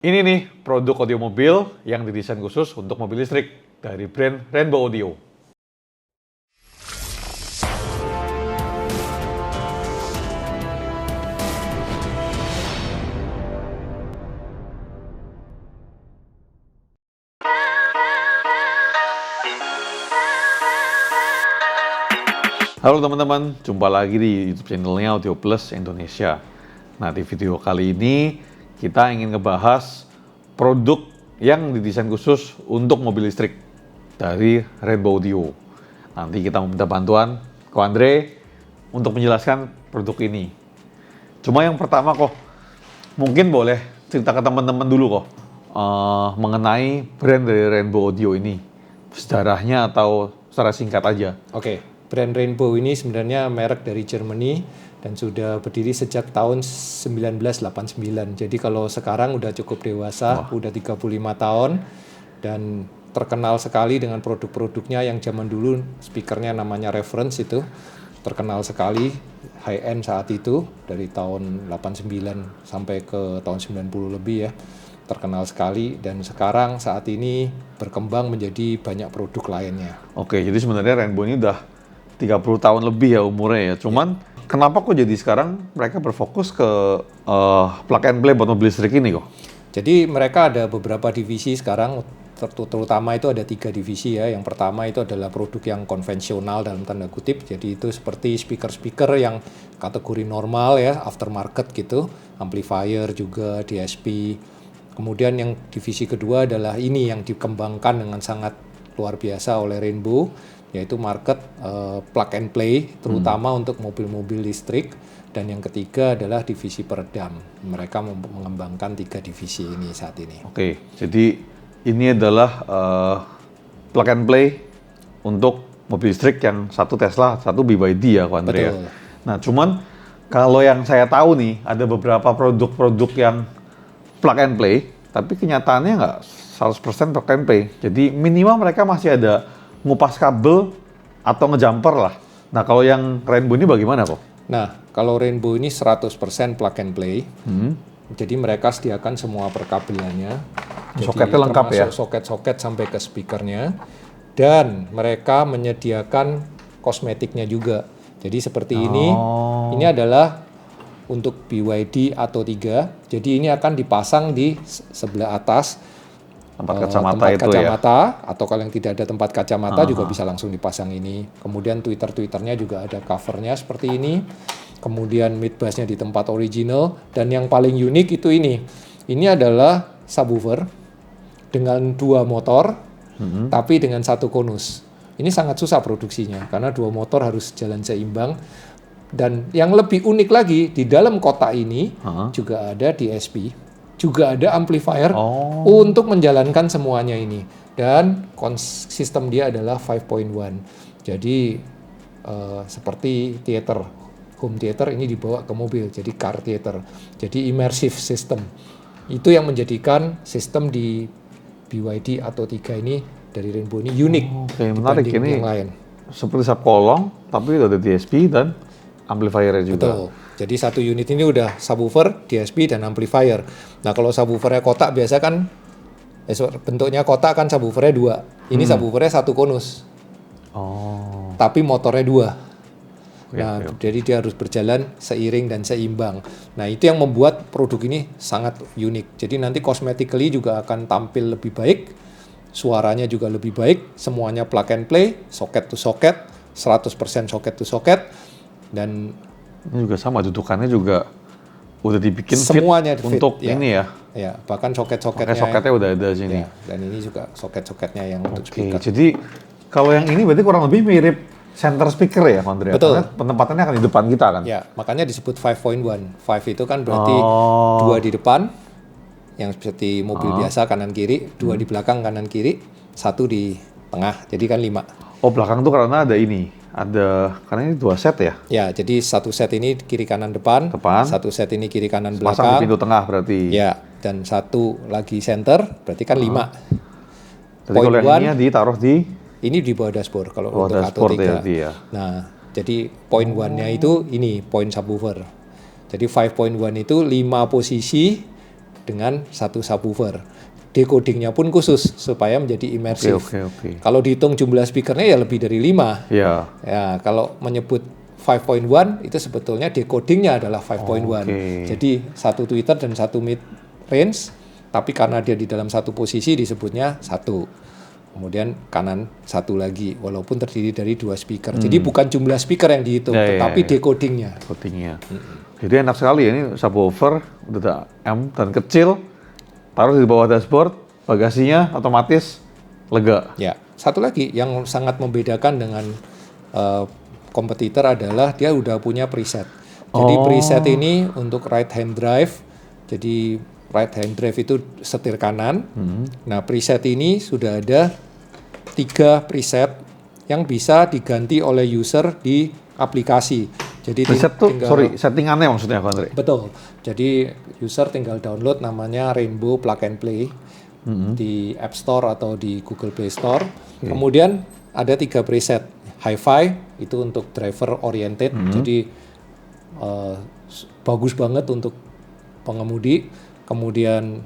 Ini nih produk audio mobil yang didesain khusus untuk mobil listrik dari brand Rainbow Audio. Halo teman-teman, jumpa lagi di YouTube channelnya Audio Plus Indonesia. Nah, di video kali ini kita ingin ngebahas produk yang didesain khusus untuk mobil listrik dari Rainbow Audio. Nanti kita meminta bantuan ke Andre untuk menjelaskan produk ini. Cuma yang pertama kok, mungkin boleh cerita ke teman-teman dulu kok mengenai brand dari Rainbow Audio ini, sejarahnya atau secara singkat aja. Oke, brand Rainbow ini sebenarnya merek dari Germany dan sudah berdiri sejak tahun 1989. Jadi kalau sekarang udah cukup dewasa, udah 35 tahun dan terkenal sekali dengan produk-produknya yang zaman dulu speakernya namanya Reference itu. Terkenal sekali, high end saat itu dari tahun 89 sampai ke tahun 90 lebih ya. Terkenal sekali dan sekarang saat ini berkembang menjadi banyak produk lainnya. Oke, jadi sebenarnya Rainbow ini udah 30 tahun lebih ya umurnya ya. Cuman kenapa kok jadi sekarang mereka berfokus ke plug and play buat mobil listrik ini kok? Jadi mereka ada beberapa divisi sekarang, terutama itu ada 3 divisi ya. Yang pertama itu adalah produk yang konvensional dalam tanda kutip. Jadi itu seperti speaker-speaker yang kategori normal ya, aftermarket gitu, amplifier juga, DSP. Kemudian yang divisi kedua adalah ini yang dikembangkan dengan sangat luar biasa oleh Rainbow, yaitu market plug and play, terutama untuk mobil-mobil listrik. Dan yang ketiga adalah divisi peredam. Mereka mengembangkan 3 divisi ini saat ini. Oke, jadi ini adalah plug and play untuk mobil listrik yang satu Tesla, satu BYD ya, Ko Andre ya. Nah, cuman kalau yang saya tahu nih, ada beberapa produk-produk yang plug and play, tapi kenyataannya nggak 100% plug and play. Jadi minimal mereka masih ada ngupas kabel atau ngejumper lah. Nah, kalau yang Rainbow ini bagaimana kok? Nah, kalau Rainbow ini 100% plug and play. Jadi mereka sediakan semua perkabelannya. Soketnya lengkap ya? Soket-soket sampai ke speakernya. Dan mereka menyediakan kosmetiknya juga. Jadi seperti ini adalah untuk BYD atau 3. Jadi ini akan dipasang di sebelah atas tempat kacamata, atau kalau yang tidak ada tempat kacamata juga bisa langsung dipasang ini. Kemudian Twitter-twitternya juga ada covernya seperti ini. Kemudian mid bassnya di tempat original, dan yang paling unik itu ini. Ini adalah subwoofer dengan 2 motor, tapi dengan 1 konus. Ini sangat susah produksinya karena 2 motor harus jalan seimbang. Dan yang lebih unik lagi, di dalam kotak ini juga ada DSP, juga ada amplifier untuk menjalankan semuanya ini. Dan sistem dia adalah 5.1. Jadi seperti home theater ini dibawa ke mobil, jadi car theater. Jadi immersive system. Itu yang menjadikan sistem di BYD atau 3 ini dari Rainbow ini unik dibanding ini yang lain. Seperti subkolong, tapi udah ada DSP dan amplifiernya juga. Betul. Jadi satu unit ini udah subwoofer, DSP, dan amplifier. Nah, kalau subwoofernya kotak biasa kan bentuknya kotak kan subwoofernya 2. Ini subwoofernya 1 konus. Tapi motornya 2. Nah, jadi dia harus berjalan seiring dan seimbang. Nah, itu yang membuat produk ini sangat unik. Jadi nanti cosmetically juga akan tampil lebih baik, suaranya juga lebih baik, semuanya plug and play, socket to socket, 100% socket to socket, dan ini juga sama, dudukannya juga udah dibikin semuanya fit untuk ini ya. Ya, bahkan soket-soketnya udah ada sini. Ya, dan ini juga soket-soketnya yang untuk speaker. Jadi kalau yang ini berarti kurang lebih mirip center speaker ya, Andre? Betul. Karena penempatannya akan di depan kita kan? Ya, makanya disebut 5.1. 5 itu kan berarti 2 di depan, yang seperti mobil biasa kanan kiri, 2 di belakang kanan kiri, 1 di tengah, jadi kan 5. Oh, belakang tuh karena ada ini, karena ini 2 set ya? Ya, jadi 1 set ini kiri kanan depan, 1 set ini kiri kanan belakang. Pasang di pintu tengah berarti? Ya, dan 1 lagi center, berarti kan 5. Jadi kalau yang ini ditaruh ini di bawah dashboard kalau untuk dashboard Atto 3. Ya. Nah, jadi point 1-nya itu ini point subwoofer. Jadi 5.1 itu 5 posisi dengan satu subwoofer. Decodingnya pun khusus supaya menjadi imersif. Oke. Kalau dihitung jumlah speakernya ya lebih dari 5. Ya. Ya, kalau menyebut 5.1 itu sebetulnya decodingnya adalah 5.1. Jadi satu tweeter dan satu mid range, tapi karena dia di dalam satu posisi disebutnya satu. Kemudian kanan satu lagi, walaupun terdiri dari 2 speaker. Jadi bukan jumlah speaker yang dihitung, tetapi decodingnya. Jadi enak sekali ya, ini subwoofer udah M dan kecil, taruh di bawah dashboard, bagasinya otomatis lega. Ya, satu lagi yang sangat membedakan dengan kompetitor adalah dia udah punya preset. Jadi preset ini untuk right hand drive. Jadi right hand drive itu setir kanan. Nah, preset ini sudah ada 3 preset yang bisa diganti oleh user di aplikasi. Jadi preset tuh, settingannya maksudnya, Andre? Betul. Jadi user tinggal download namanya Rainbow Plug and Play di App Store atau di Google Play Store. Kemudian ada 3 preset. Hi-Fi itu untuk driver oriented, jadi bagus banget untuk pengemudi. Kemudian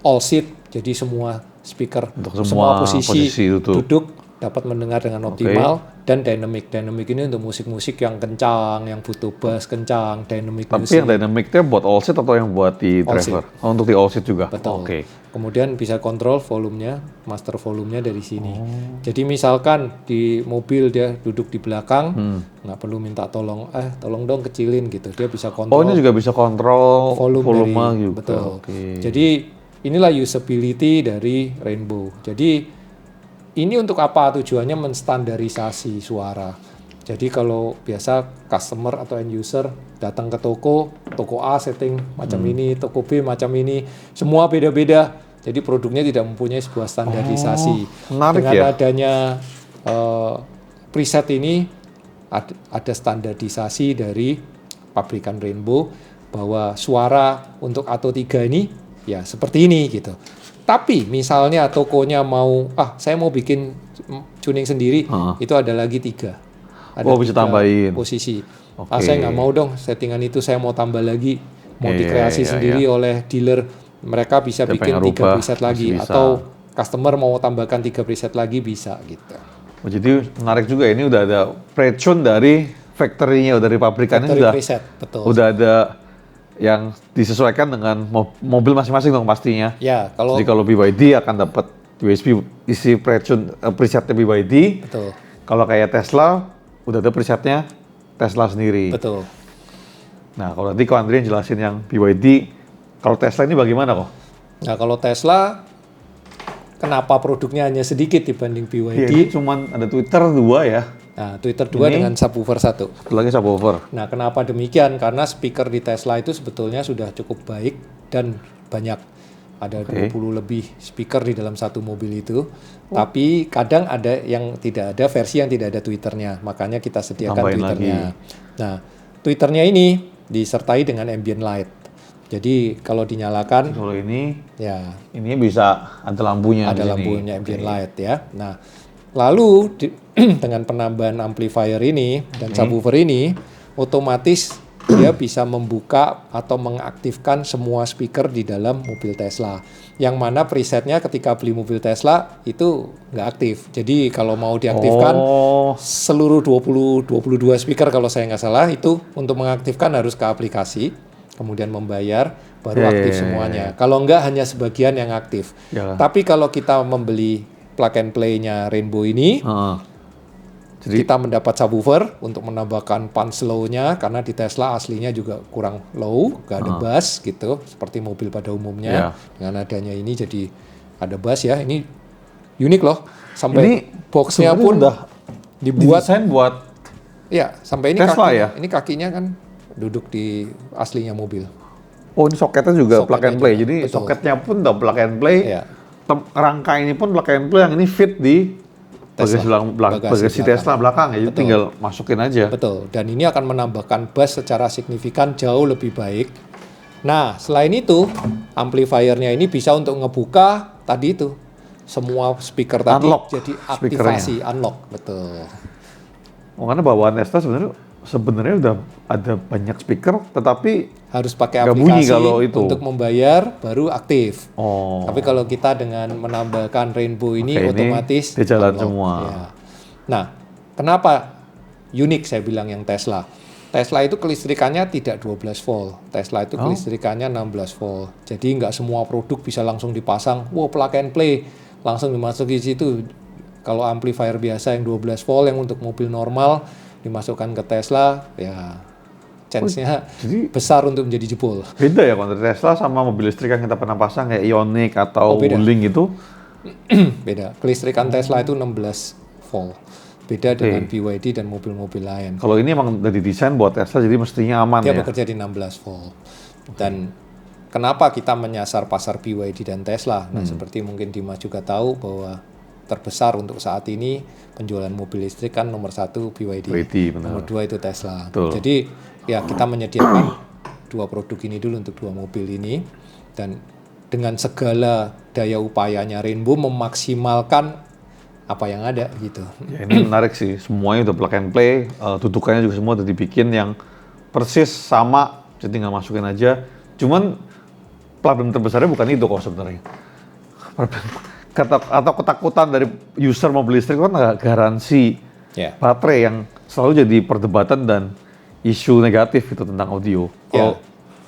all seat, jadi semua speaker, untuk semua posisi duduk dapat mendengar dengan optimal. Dan dynamic ini untuk musik-musik yang kencang, yang butuh bass kencang, dynamic Tapi music. yang dynamicnya buat all seat atau yang buat di driver? Untuk di all seat juga? Betul. Kemudian bisa kontrol volumenya, master volumenya dari sini. Jadi misalkan di mobil dia duduk di belakang, nggak perlu minta tolong dong kecilin gitu. Dia bisa kontrol. Ini juga bisa kontrol volume juga. Betul. Jadi inilah usability dari Rainbow. Jadi ini untuk apa? Tujuannya menstandarisasi suara. Jadi kalau biasa customer atau end user datang ke toko A setting macam ini, toko B macam ini, semua beda-beda. Jadi produknya tidak mempunyai sebuah standarisasi. Menarik. Dengan adanya preset ini ada standarisasi dari pabrikan Rainbow bahwa suara untuk Atto 3 ini ya seperti ini gitu. Tapi misalnya tokonya mau, saya mau bikin tuning sendiri, itu ada lagi 3. Ada bisa tambahin posisi. Saya nggak mau dong settingan itu, saya mau tambah lagi, mau dikreasi sendiri oleh dealer. Mereka bisa bikin 3 preset lagi, atau customer mau tambahkan 3 preset lagi bisa gitu. Jadi menarik juga, ini udah ada pre-tune dari factory-nya, dari pabrikannya sudah preset, betul. Udah ada yang disesuaikan dengan mobil masing-masing dong pastinya. Ya, jadi kalau BYD akan dapat USB isi pre-tune presetnya BYD. Betul. Kalau kayak Tesla udah ada presetnya Tesla sendiri. Betul. Nah, kalau nanti Andre jelasin yang BYD, kalau Tesla ini bagaimana kok? Nah, kalau Tesla kenapa produknya hanya sedikit dibanding BYD? Ini cuman ada Twitter 2 ya. Nah, Twitter 2 dengan subwoofer 1. Satu lagi subwoofer. Nah, kenapa demikian? Karena speaker di Tesla itu sebetulnya sudah cukup baik dan banyak. Ada 20 lebih speaker di dalam satu mobil itu. Tapi kadang ada yang tidak ada, versi yang tidak ada Twitternya. Makanya kita sediakan Tambahin Twitternya. lagi. Nah, Twitternya ini disertai dengan ambient light. Jadi kalau dinyalakan, kalau ini bisa ada lampunya. Ada lampunya ambient light ya. Nah, lalu dengan penambahan amplifier ini dan subwoofer ini, otomatis dia bisa membuka atau mengaktifkan semua speaker di dalam mobil Tesla. Yang mana presetnya ketika beli mobil Tesla itu nggak aktif. Jadi kalau mau diaktifkan seluruh 22 speaker kalau saya nggak salah, itu untuk mengaktifkan harus ke aplikasi, kemudian membayar, baru aktif semuanya. Kalau nggak hanya sebagian yang aktif. Tapi kalau kita membeli plug and play-nya Rainbow ini, jadi kita mendapat subwoofer untuk menambahkan punch low-nya, karena di Tesla aslinya juga kurang low, gak ada bass gitu, seperti mobil pada umumnya. Dengan adanya ini jadi ada bass ya. Ini unik loh. Sampai ini box-nya pun udah dibuat desain buat sampai ini Tesla kakinya, ya. Ini kakinya kan duduk di aslinya mobil. Oh, ini soketnya juga plug and play. Jadi betul. Soketnya pun udah plug and play. Rangka ini pun plug and play, yang ini fit di bagasi Tesla belakang ya. Jadi tinggal masukin aja. Betul. Dan ini akan menambahkan bass secara signifikan jauh lebih baik. Nah, selain itu, amplifiernya ini bisa untuk ngebuka tadi itu semua speaker tadi Unlock jadi aktivasi unlock. Betul. Karena bawaan Tesla sebenarnya sebenarnya udah ada banyak speaker, tetapi harus pakai nggak bunyi aplikasi kalau itu. untuk membayar baru aktif. Oh, Tapi kalau kita dengan menambahkan Rainbow ini Oke, ini otomatis dia jalan unlock. semua. Ya. Nah, kenapa unik saya bilang yang Tesla? Tesla itu kelistrikannya tidak 12 volt. Tesla itu kelistrikannya 16 volt. Jadi nggak semua produk bisa langsung dipasang, wow plug and play, langsung dimasuki situ. Kalau amplifier biasa yang 12 volt yang untuk mobil normal dimasukkan ke Tesla, ya chance-nya jadi besar untuk menjadi jebol. beda ya kontra Tesla sama mobil listrik yang kita pernah pasang kayak Ioniq atau beda. Link itu. Beda. Kelistrikan Tesla itu 16 volt. Beda dengan BYD dan mobil-mobil lain. Kalau ini emang udah didesain buat Tesla, jadi mestinya aman Dia ya. bekerja di 16 volt. Dan kenapa kita menyasar pasar BYD dan Tesla? Nah, seperti mungkin Dimas juga tahu bahwa terbesar untuk saat ini penjualan mobil listrik kan nomor 1 BYD, benar. nomor 2 itu Tesla. Betul. Jadi ya kita menyediakan dua produk ini dulu untuk dua mobil ini, dan dengan segala daya upayanya Rainbow memaksimalkan apa yang ada gitu. Ya, ini menarik sih, semuanya udah plug and play, tutukannya juga semua udah dibikin yang persis sama, jadi tinggal masukin aja. Cuman problem terbesarnya bukan itu kok sebenarnya. Atau ketakutan dari user mobil listrik kan nggak garansi baterai yang selalu jadi perdebatan dan isu negatif itu tentang audio. Kalau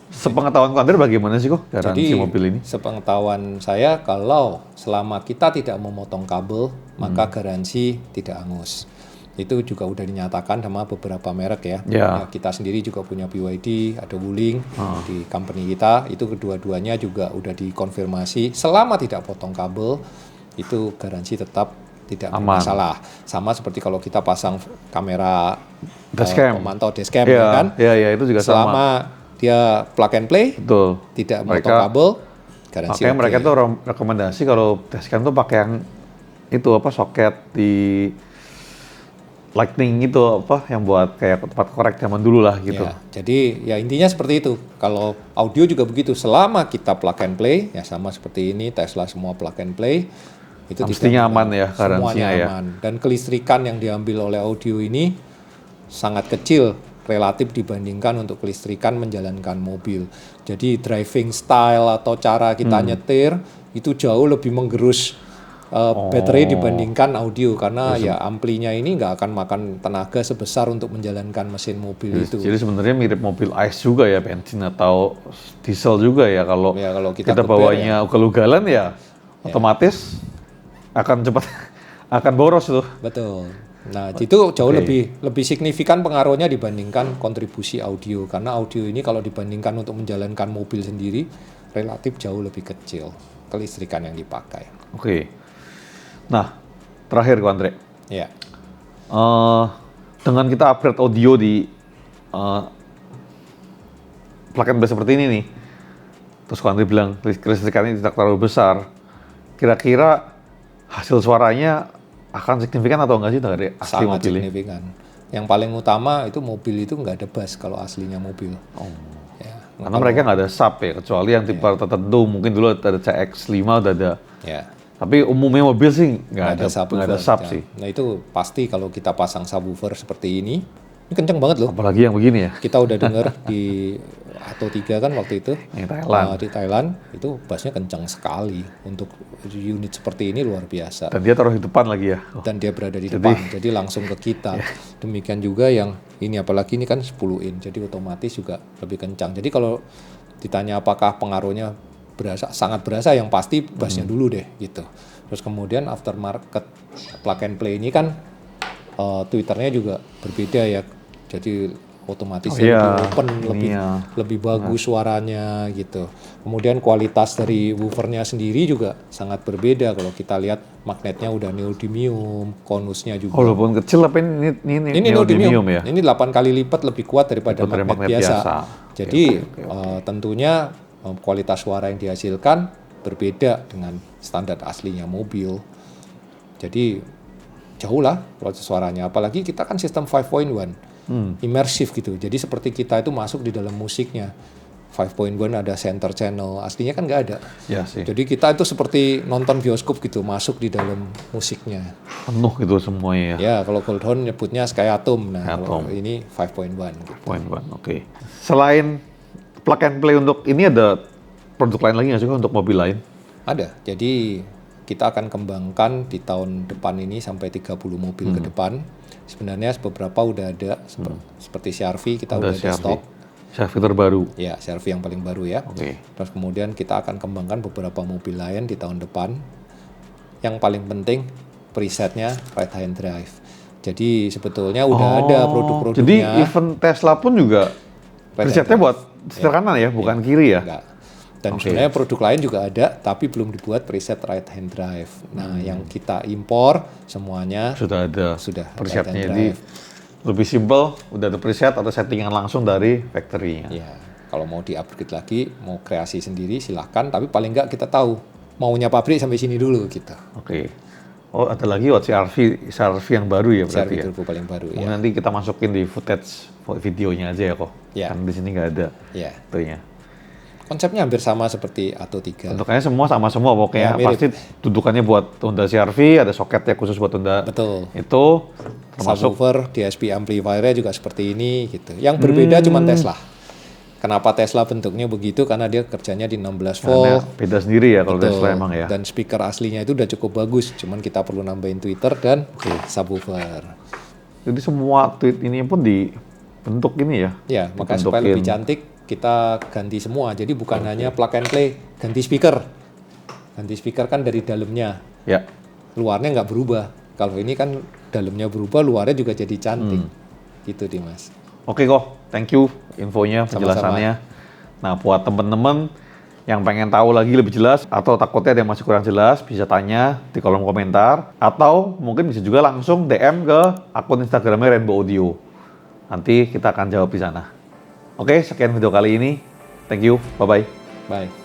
sepengetahuan Andre bagaimana sih kok garansi mobil ini? Sepengetahuan saya, kalau selama kita tidak memotong kabel, maka garansi tidak hangus. Itu juga udah dinyatakan sama beberapa merek ya. Ya, kita sendiri juga punya BYD, ada Wuling di company kita. Itu kedua-duanya juga udah dikonfirmasi. Selama tidak potong kabel, itu garansi tetap tidak bermasalah. Sama seperti kalau kita pasang kamera pemantau dashcam, ya kan? Ya, itu juga selama dia plug and play, betul, tidak memotong kabel, garansi. Makanya mereka tuh rekomendasi kalau dashcam tuh pakai yang itu apa, soket di Lightning itu apa yang buat kayak tempat korek zaman dulu lah gitu. Ya, jadi ya intinya seperti itu. Kalau audio juga begitu, selama kita plug and play, ya sama seperti ini Tesla semua plug and play, itu mestinya aman ya, garansinya ya. Aman. Dan kelistrikan yang diambil oleh audio ini sangat kecil relatif dibandingkan untuk kelistrikan menjalankan mobil. Jadi driving style atau cara kita nyetir itu jauh lebih menggerus baterai dibandingkan audio, karena ya amplinya ini nggak akan makan tenaga sebesar untuk menjalankan mesin mobil itu. Jadi sebenarnya mirip mobil ICE juga ya, bensin atau diesel juga ya. Kalau kita bawanya ugal-ugalan ya otomatis akan cepat akan boros tuh. Betul. Nah, itu jauh lebih signifikan pengaruhnya dibandingkan kontribusi audio, karena audio ini kalau dibandingkan untuk menjalankan mobil sendiri relatif jauh lebih kecil kelistrikan yang dipakai. Nah, terakhir Ko Andre. Ya. Dengan kita upgrade audio di plug and play seperti ini nih, terus Ko Andre bilang kelistrikannya tidak terlalu besar, kira-kira hasil suaranya akan signifikan atau enggak sih dari asli mobil? Sangat signifikan. Yang paling utama itu mobil itu nggak ada bass kalau aslinya mobil. Ya, karena mereka nggak ada sub ya, kecuali yang tipe tertentu. Mungkin dulu ada CX-5 udah ada. Ya. Tapi umumnya mobil sih nggak ada sub ya. sih. Nah itu pasti kalau kita pasang subwoofer seperti ini kenceng banget loh. Apalagi yang begini ya. Kita udah dengar di Atto 3 kan waktu itu di Thailand itu bassnya kencang sekali. Untuk unit seperti ini luar biasa. Dan dia taruh di depan lagi ya. Dan dia berada di depan, jadi langsung ke kita. Demikian juga yang ini, apalagi ini kan 10 in, jadi otomatis juga lebih kencang. Jadi kalau ditanya apakah pengaruhnya sangat berasa, yang pasti bassnya dulu deh gitu. Terus kemudian aftermarket plug and play ini kan Twitternya juga berbeda ya, jadi otomatis lebih open, lebih bagus suaranya gitu. Kemudian kualitas dari woofernya sendiri juga sangat berbeda. Kalau kita lihat magnetnya udah neodymium, konusnya juga. Walaupun kecil tapi ini neodymium ya. Ini 8 kali lipat lebih kuat daripada magnet biasa. Jadi tentunya kualitas suara yang dihasilkan berbeda dengan standar aslinya mobil. Jadi jauh lah kualitas suaranya. Apalagi kita kan sistem 5.1. Imersif gitu. Jadi seperti kita itu masuk di dalam musiknya. 5.1 ada center channel, aslinya kan nggak ada. Ya sih. Jadi kita itu seperti nonton bioskop gitu, masuk di dalam musiknya. Penuh gitu semuanya ya. Ya, kalau Goldhorn nyebutnya Sky Atom, nah kalau Atom. ini 5.1 gitu. Point one, oke. Selain plug and play untuk ini ada produk lain lagi nggak sih Ko, untuk mobil lain? Ada, jadi kita akan kembangkan di tahun depan ini sampai 30 mobil ke depan. Sebenarnya beberapa udah ada, seperti CR-V kita udah ada CR-V. stok. CR-V terbaru. Ya, CR-V yang paling baru ya. Oke. Terus kemudian kita akan kembangkan beberapa mobil lain di tahun depan. Yang paling penting presetnya right hand drive. Jadi sebetulnya udah ada Jadi produk-produknya. even Tesla pun juga Right presetnya hand buat setir kanan ya, bukan kiri ya? Enggak. Dan sebenarnya produk lain juga ada, tapi belum dibuat preset right hand drive. Nah, yang kita impor semuanya Sudah ada sudah presetnya, right hand jadi drive. lebih simpel, udah ada preset atau settingan langsung dari factory-nya. Ya, kalau mau di-upgrade lagi, mau kreasi sendiri silahkan, tapi paling enggak kita tahu maunya pabrik sampai sini dulu gitu. Oke. Oh, ada lagi CR-V yang baru ya berarti CR-V ya? turbo paling baru Mungkin ya. nanti kita masukin di footage videonya aja ya kok. Ya. Karena di sini nggak ada Ya. itunya. Konsepnya hampir sama seperti Atto 3. Bentukannya semua sama semua pokoknya. Ya, mirip. Pasti dudukannya buat Honda CR-V, ada soketnya khusus buat Honda. Betul. Itu termasuk Subwoofer, DSP amplifiernya juga seperti ini gitu. Yang berbeda cuma Tesla. Kenapa Tesla bentuknya begitu? Karena dia kerjanya di 16 karena volt. beda sendiri ya kalau Betul. Tesla emang ya. Dan speaker aslinya itu udah cukup bagus. Cuman kita perlu nambahin tweeter dan subwoofer. Jadi semua tweet ini pun dibentuk ini ya. Ya, maka supaya lebih cantik kita ganti semua. Jadi bukan hanya plug and play, ganti speaker. Ganti speaker kan dari dalamnya. Ya. Luarnya nggak berubah. Kalau ini kan dalamnya berubah, luarnya juga jadi cantik. Gitu Dimas. Oke kok, thank you infonya, Sama-sama. penjelasannya. Nah, buat temen-temen yang pengen tahu lagi lebih jelas atau takutnya ada yang masih kurang jelas, bisa tanya di kolom komentar atau mungkin bisa juga langsung DM ke akun Instagramnya Rainbow Audio. Nanti kita akan jawab di sana. Oke, sekian video kali ini. Thank you, bye-bye. Bye.